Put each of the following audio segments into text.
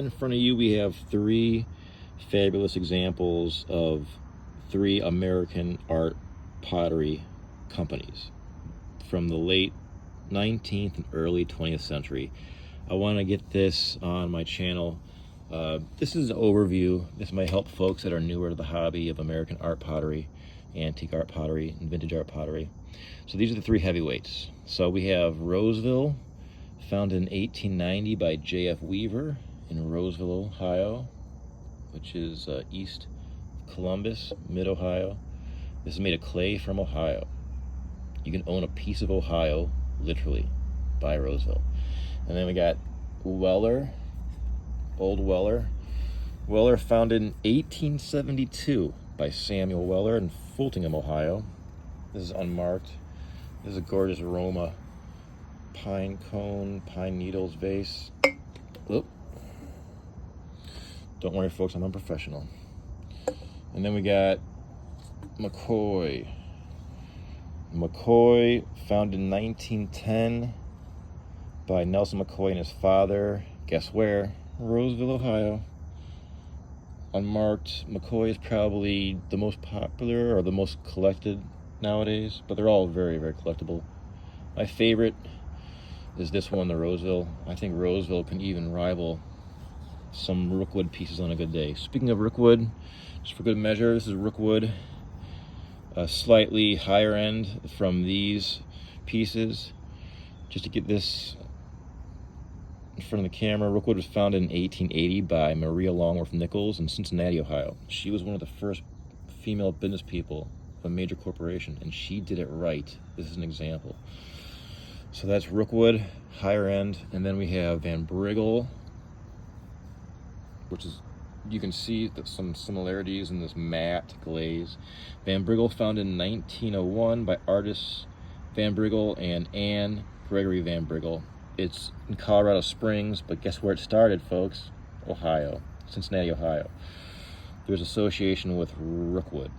In front of you we have three fabulous examples of three American art pottery companies from the late 19th and early 20th century. I want to get this on my channel. This is an overview. This might help folks that are newer to the hobby of American art pottery, antique art pottery, and vintage art pottery. So these are the three heavyweights. So we have Roseville, founded in 1890 by J.F. Weaver in Roseville, Ohio, which is east of Columbus, mid-Ohio. This is made of clay from Ohio. You can own a piece of Ohio, literally, by Roseville. And then we got Weller, Old Weller. Weller, founded in 1872 by Samuel Weller in Fultingham, Ohio. This is unmarked. This is a gorgeous aroma. Pine cone, pine needles vase. Oop. Don't worry, folks, I'm unprofessional. And then we got McCoy. McCoy, founded in 1910 by Nelson McCoy and his father. Guess where? Roseville, Ohio. Unmarked. McCoy is probably the most popular or the most collected nowadays, but they're all very, very collectible. My favorite is this one, the Roseville. I think Roseville can even rival some Rookwood pieces on a good day. Speaking of Rookwood, just for good measure, this is Rookwood, a slightly higher end from these pieces. Just to get this in front of the camera, Rookwood was founded in 1880 by Maria Longworth Nichols in Cincinnati, Ohio. She was one of the first female business people of a major corporation, and she did it right. This is an example. So that's Rookwood, higher end. And then we have Van Briggle, which is, you can see that some similarities in this matte glaze. Van Briggle, founded in 1901 by artists Van Briggle and Anne Gregory Van Briggle. It's in Colorado Springs, but guess where it started, folks? Ohio, Cincinnati, Ohio. There's association with Rookwood.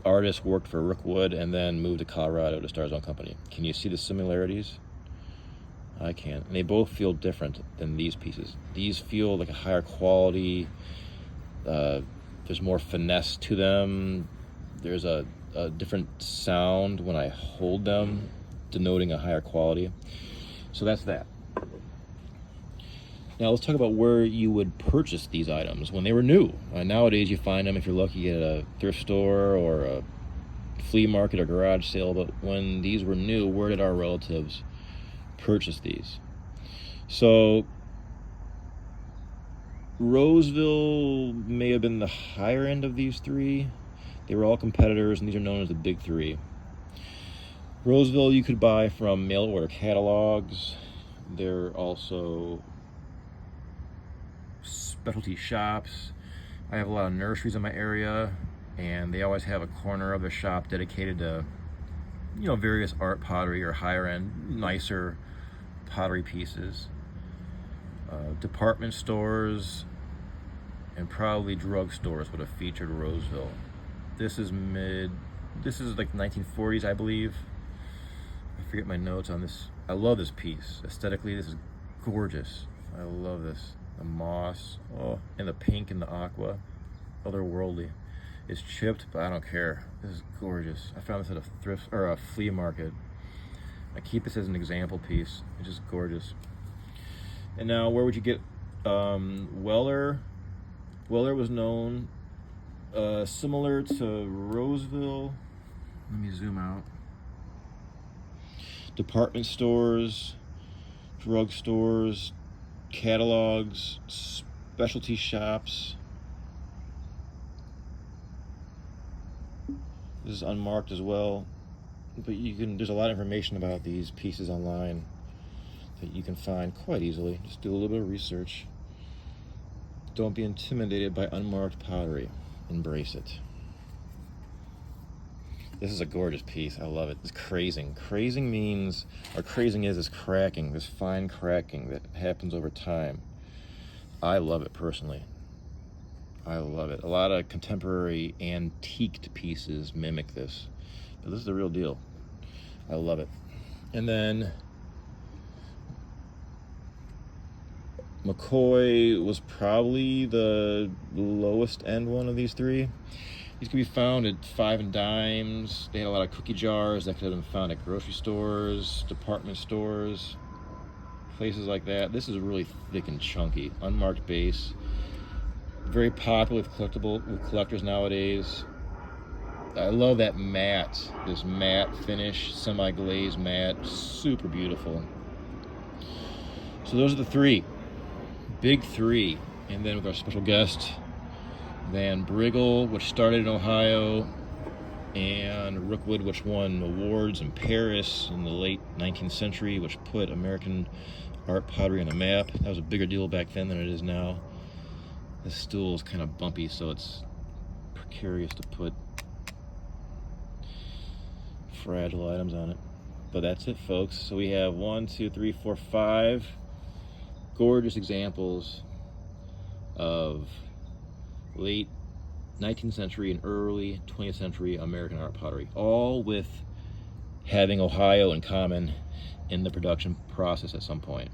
Artist worked for Rookwood and then moved to Colorado to start his own company. Can you see the similarities? I can. And they both feel different than these pieces. These feel like a higher quality. There's more finesse to them. There's a different sound when I hold them, denoting a higher quality. So that's that. Now let's talk about where you would purchase these items when they were new. Nowadays you find them, if you're lucky, at a thrift store or a flea market or garage sale. But when these were new, where did our relatives purchase these? So Roseville may have been the higher end of these three. They were all competitors, and these are known as the big three. Roseville you could buy from mail order catalogs. They're also specialty shops. I have a lot of nurseries in my area, and they always have a corner of the shop dedicated to, various art pottery or higher end, nicer pottery pieces. Department stores and probably drug stores would have featured Roseville. This is like 1940s, I believe. I forget my notes on this. I love this piece. Aesthetically, this is gorgeous. I love this. The moss, and the pink and the aqua, otherworldly. It's chipped, but I don't care. This is gorgeous. I found this at a thrift or a flea market. I keep this as an example piece. It's just gorgeous. And now, where would you get Weller? Weller was known similar to Roseville. Let me zoom out. Department stores, drug stores, catalogs, specialty shops. This is unmarked as well, but there's a lot of information about these pieces online that you can find quite easily. Just do a little bit of research. Don't be intimidated by unmarked pottery. Embrace it. This is a gorgeous piece. I love it. It's crazing. Crazing means, or crazing is cracking, this fine cracking that happens over time. I love it personally. I love it. A lot of contemporary antiqued pieces mimic this, but this is the real deal. I love it. And then McCoy was probably the lowest end one of these three. These can be found at 5 and dimes. They had a lot of cookie jars that could have been found at grocery stores, department stores, places like that. This is really thick and chunky, unmarked base. Very popular with collectors nowadays. I love that matte, this matte finish, semi-glazed matte, super beautiful. So those are the three, big three. And then with our special guest, Van Briggle, which started in Ohio, and Rookwood, which won awards in Paris in the late 19th century, which put American art pottery on the map. That was a bigger deal back then than it is now. This stool is kind of bumpy, so it's precarious to put fragile items on it. But that's it, folks. So we have 1, 2, 3, 4, 5 gorgeous examples of late 19th century and early 20th century American art pottery, all with having Ohio in common in the production process at some point.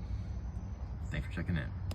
Thanks for checking in.